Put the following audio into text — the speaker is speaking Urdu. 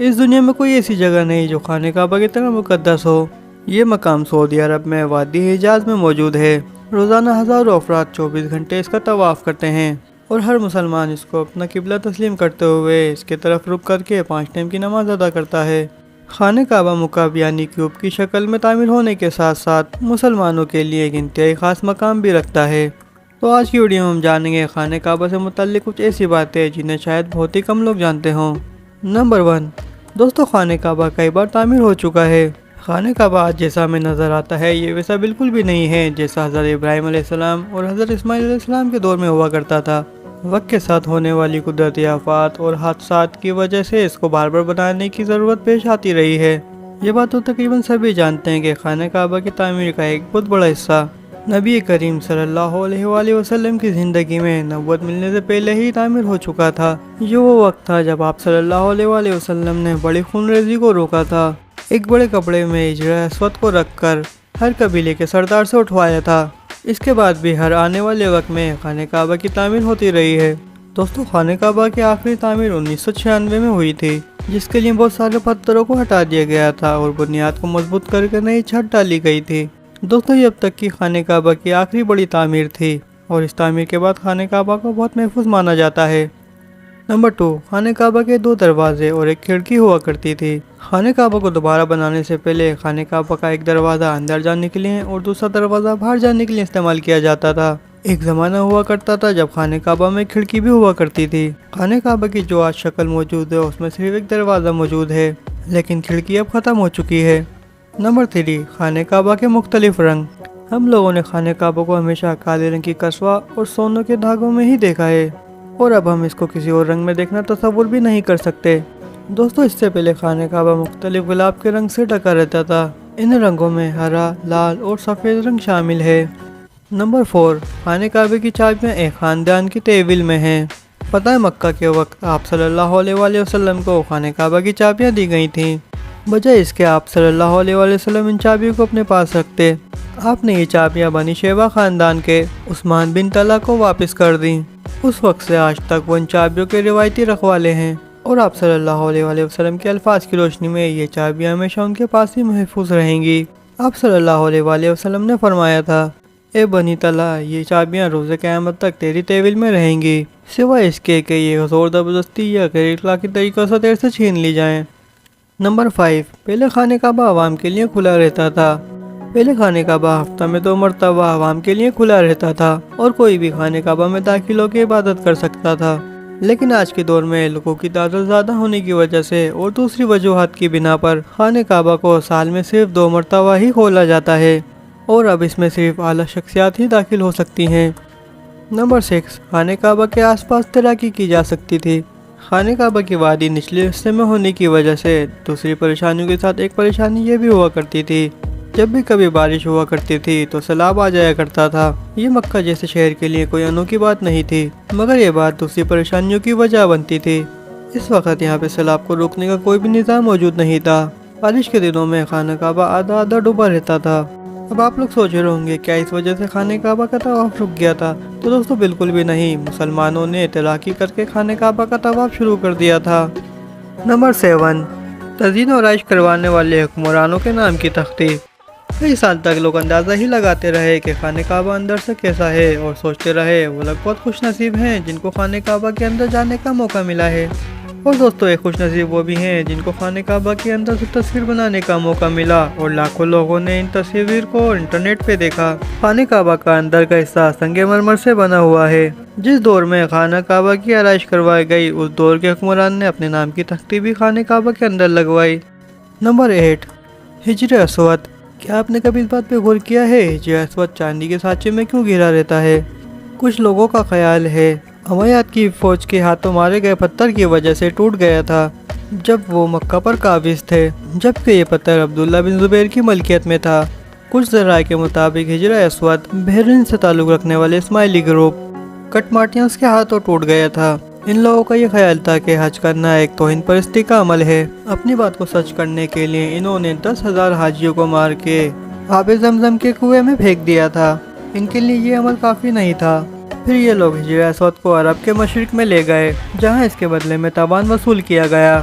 اس دنیا میں کوئی ایسی جگہ نہیں جو خانہ کعبہ کی طرح مقدس ہو۔ یہ مقام سعودی عرب میں وادی حجاز میں موجود ہے۔ روزانہ ہزاروں افراد 24 گھنٹے اس کا طواف کرتے ہیں اور ہر مسلمان اس کو اپنا قبلہ تسلیم کرتے ہوئے اس کی طرف رخ کر کے 5 ٹائم کی نماز ادا کرتا ہے۔ خانہ کعبہ مکعب یعنی کیوب کی شکل میں تعمیر ہونے کے ساتھ ساتھ مسلمانوں کے لیے ایک انتہائی خاص مقام بھی رکھتا ہے۔ تو آج کی ویڈیو میں ہم جانیں گے خانہ کعبہ سے متعلق کچھ ایسی باتیں جنہیں شاید بہت ہی کم لوگ جانتے ہوں۔ نمبر 1، دوستو خانہ کعبہ کئی بار تعمیر ہو چکا ہے۔ خانہ کعبہ آج جیسا ہمیں نظر آتا ہے یہ ویسا بالکل بھی نہیں ہے جیسا حضرت ابراہیم علیہ السلام اور حضرت اسماعیل علیہ السلام کے دور میں ہوا کرتا تھا۔ وقت کے ساتھ ہونے والی قدرتی آفات اور حادثات کی وجہ سے اس کو بار بار بنانے کی ضرورت پیش آتی رہی ہے۔ یہ بات تو تقریباً سبھی جانتے ہیں کہ خانہ کعبہ کی تعمیر کا ایک بہت بڑا حصہ نبی کریم صلی اللہ علیہ وآلہ وسلم کی زندگی میں نبوت ملنے سے پہلے ہی تعمیر ہو چکا تھا۔ یہ وہ وقت تھا جب آپ صلی اللہ علیہ وآلہ وسلم نے بڑی خون ریزی کو روکا تھا۔ ایک بڑے کپڑے میں حجر اسود کو رکھ کر ہر قبیلے کے سردار سے اٹھوایا تھا۔ اس کے بعد بھی ہر آنے والے وقت میں خانہ کعبہ کی تعمیر ہوتی رہی ہے۔ دوستو خانہ کعبہ کی آخری تعمیر 1996 میں ہوئی تھی، جس کے لیے بہت سارے پتھروں کو ہٹا دیا گیا تھا اور بنیاد کو مضبوط کر کے نئی چھت ڈالی گئی تھی۔ دوستو یہ اب تک کی خانہ کعبہ کی آخری بڑی تعمیر تھی اور اس تعمیر کے بعد خانہ کعبہ کو بہت محفوظ مانا جاتا ہے۔ نمبر 2، خانہ کعبہ کے 2 دروازے اور ایک کھڑکی ہوا کرتی تھی۔ خانہ کعبہ کو دوبارہ بنانے سے پہلے خانہ کعبہ کا ایک دروازہ اندر جانے کے لیے اور دوسرا دروازہ باہر جانے کے لیے استعمال کیا جاتا تھا۔ ایک زمانہ ہوا کرتا تھا جب خانہ کعبہ میں کھڑکی بھی ہوا کرتی تھی۔ خانہ کعبہ کی جو آج شکل موجود ہے اس میں صرف ایک دروازہ موجود ہے، لیکن کھڑکی اب ختم ہو چکی ہے۔ نمبر 3، خانہ کعبہ کے مختلف رنگ۔ ہم لوگوں نے خانہ کعبہ کو ہمیشہ کالے رنگ کی کسوہ اور سونوں کے دھاگوں میں ہی دیکھا ہے، اور اب ہم اس کو کسی اور رنگ میں دیکھنا تصور بھی نہیں کر سکتے۔ دوستو اس سے پہلے خانہ کعبہ مختلف گلاب کے رنگ سے ڈھکا رہتا تھا۔ ان رنگوں میں ہرا، لال اور سفید رنگ شامل ہے۔ نمبر 4، خانہ کعبہ کی چابیاں ایک خاندان کی تحویل میں ہیں۔ فتح مکہ کے وقت آپ صلی اللہ علیہ وآلہ وسلم کو خانہ کعبہ کی چابیاں دی گئی تھیں۔ بجائے اس کے آپ صلی اللہ علیہ وآلہ وسلم ان چابیوں کو اپنے پاس رکھتے، آپ نے یہ چابیاں بنی شیبہ خاندان کے عثمان بن طلحہ کو واپس کر دیں۔ اس وقت سے آج تک وہ ان چابیوں کے روایتی رکھوالے ہیں، اور آپ صلی اللہ علیہ وآلہ وسلم کے الفاظ کی روشنی میں یہ چابیاں ہمیشہ ان کے پاس ہی محفوظ رہیں گی۔ آپ صلی اللہ علیہ وآلہ وسلم نے فرمایا تھا، اے بنی طلحہ یہ چابیاں روز قیامت تک تیری تحویل میں رہیں گی، سوائے اس کے کہ یہ زور زبردستی یا غیر اخلاقی طریقوں سے تیرے سے چھین لی جائیں۔ نمبر 5، پہلے خانہ کعبہ عوام کے لیے کھلا رہتا تھا۔ پہلے خانہ کعبہ ہفتہ میں 2 مرتبہ عوام کے لیے کھلا رہتا تھا اور کوئی بھی خانہ کعبہ میں داخل ہو کے عبادت کر سکتا تھا۔ لیکن آج کے دور میں لوگوں کی تعداد زیادہ ہونے کی وجہ سے اور دوسری وجوہات کی بنا پر خانہ کعبہ کو سال میں صرف 2 مرتبہ ہی کھولا جاتا ہے، اور اب اس میں صرف اعلیٰ شخصیات ہی داخل ہو سکتی ہیں۔ نمبر 6، خانہ کعبہ کے آس پاس تیراکی کی جا سکتی تھی۔ خانہ کعبہ کی وادی نچلے حصے میں ہونے کی وجہ سے دوسری پریشانیوں کے ساتھ ایک پریشانی یہ بھی ہوا کرتی تھی، جب بھی کبھی بارش ہوا کرتی تھی تو سیلاب آ جایا کرتا تھا۔ یہ مکہ جیسے شہر کے لیے کوئی انوکھی بات نہیں تھی، مگر یہ بات دوسری پریشانیوں کی وجہ بنتی تھی۔ اس وقت یہاں پہ سیلاب کو روکنے کا کوئی بھی نظام موجود نہیں تھا۔ بارش کے دنوں میں خانہ کعبہ آدھا آدھا ڈوبا رہتا تھا۔ اب آپ لوگ سوچ رہے ہوں گے کیا اس وجہ سے خانہ کعبہ کا طواف رک گیا تھا؟ تو دوستو بالکل بھی نہیں، مسلمانوں نے تیراکی کر کے خانہ کعبہ کا طواف شروع کر دیا تھا۔ نمبر 7، تزئین و آرائش کروانے والے حکمرانوں کے نام کی تختی۔ کئی سال تک لوگ اندازہ ہی لگاتے رہے کہ خانہ کعبہ اندر سے کیسا ہے، اور سوچتے رہے وہ لوگ بہت خوش نصیب ہیں جن کو خانہ کعبہ کے اندر جانے کا موقع ملا ہے، اور دوستو ایک خوش نصیب وہ بھی ہیں جن کو خانہ کعبہ کے اندر سے تصویر بنانے کا موقع ملا، اور لاکھوں لوگوں نے ان تصویر کو انٹرنیٹ پہ دیکھا۔ خانہ کعبہ کا اندر کا حصہ سنگ مرمر سے بنا ہوا ہے۔ جس دور میں خانہ کعبہ کی آرائش کروائی گئی اس دور کے حکمران نے اپنے نام کی تختی بھی خانہ کعبہ کے اندر لگوائی۔ نمبر 8، حجر اسود۔ کیا آپ نے کبھی اس بات پہ غور کیا ہے حجر اسود چاندی کے سانچے میں کیوں گھرا رہتا ہے؟ کچھ لوگوں کا خیال ہے امویات کی فوج کے ہاتھوں مارے گئے پتھر کی وجہ سے ٹوٹ گیا تھا جب وہ مکہ پر قابض تھے، جبکہ یہ پتھر عبداللہ بن زبیر کی ملکیت میں تھا۔ کچھ ذرائع کے مطابق حجر اسود بحرین سے تعلق رکھنے والے اسماعیلی گروپ کٹمارٹینس کے ہاتھوں ٹوٹ گیا تھا۔ ان لوگوں کا یہ خیال تھا کہ حج کرنا ایک توہین پرستی کا عمل ہے۔ اپنی بات کو سچ کرنے کے لیے انہوں نے 10,000 حاجیوں کو مار کے آب زمزم کے کنویں میں پھینک دیا تھا۔ ان کے لیے یہ عمل کافی نہیں تھا۔ پھر یہ لوگ حجر اسود کو عرب کے مشرق میں لے گئے، جہاں اس کے بدلے میں تاوان وصول کیا گیا۔